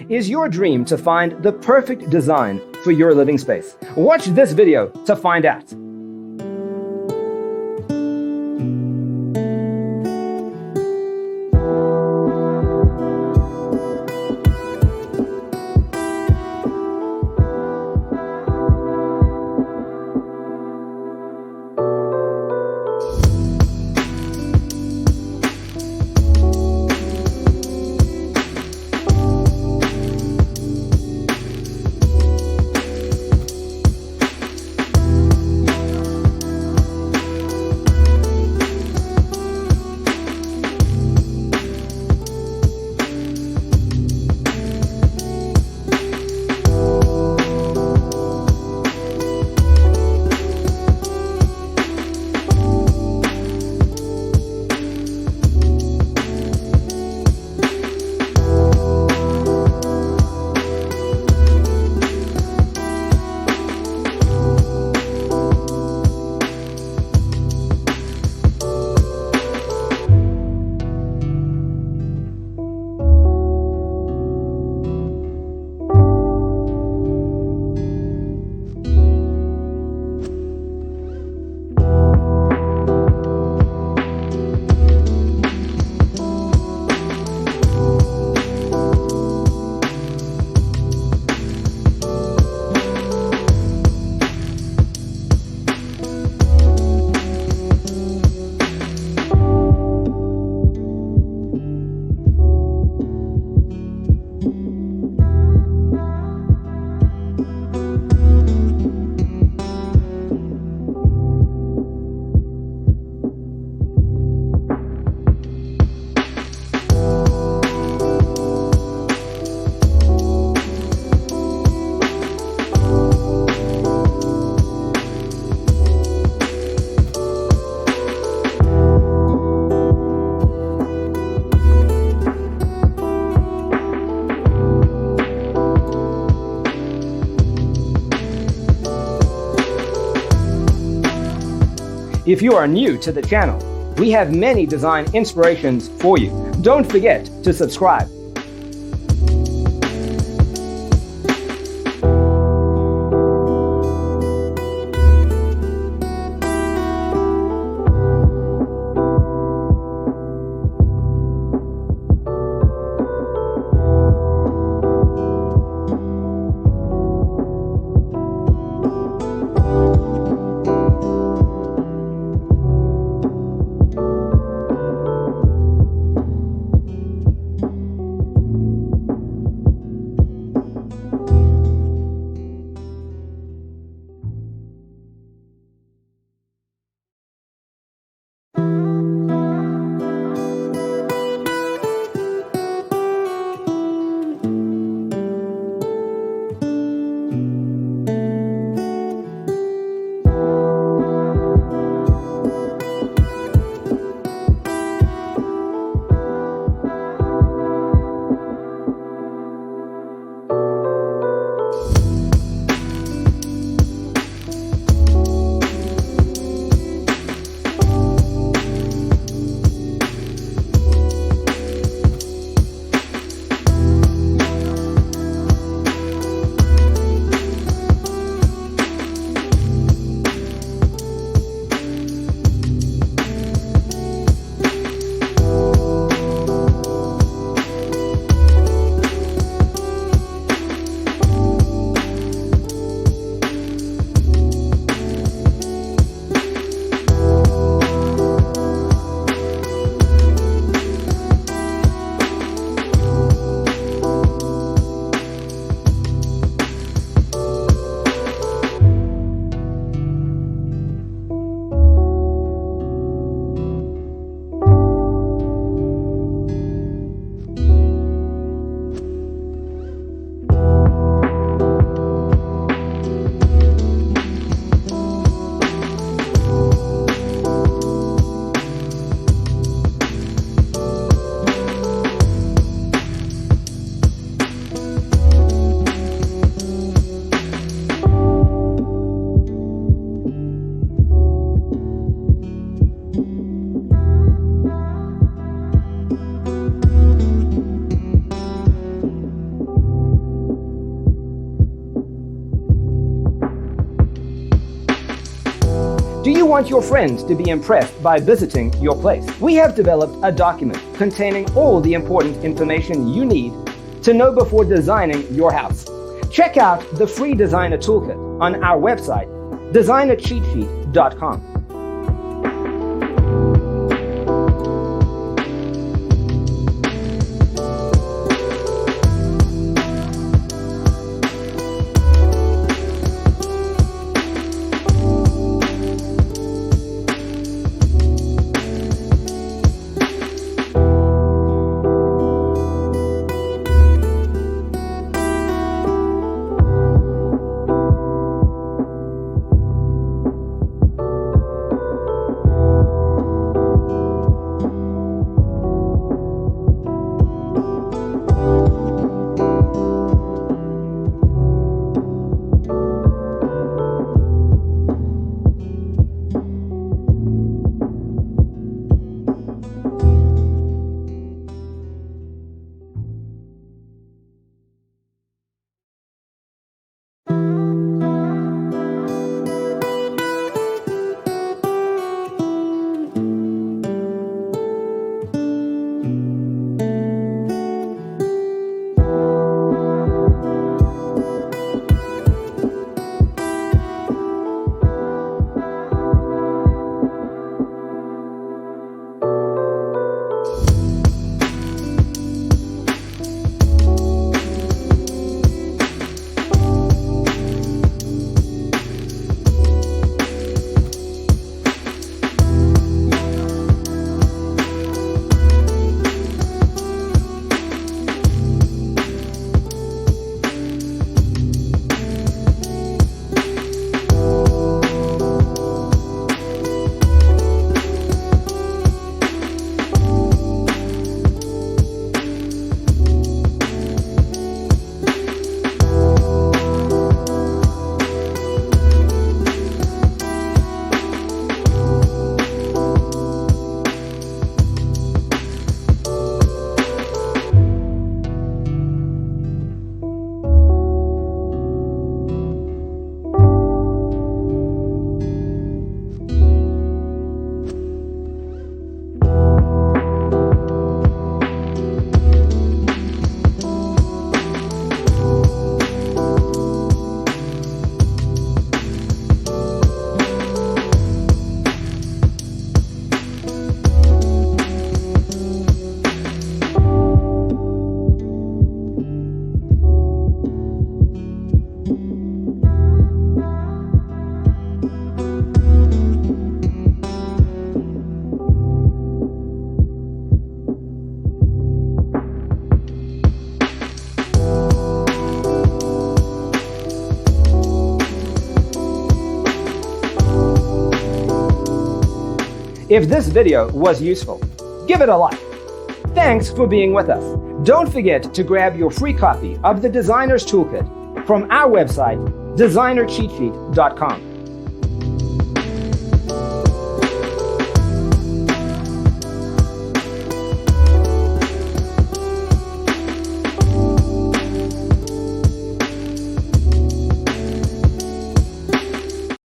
Is your dream to find the perfect design for your living space? Watch this video to find out. If you are new to the channel, we have many design inspirations for you. Don't forget to subscribe. you want your friends to be impressed by visiting your place? We have developed a document containing all the important information you need to know before designing your house. Check out the free designer toolkit on our website, designercheatsheet.com. If this video was useful, give it a like. Thanks for being with us. Don't forget to grab your free copy of the Designer's Toolkit from our website, designercheatsheet.com.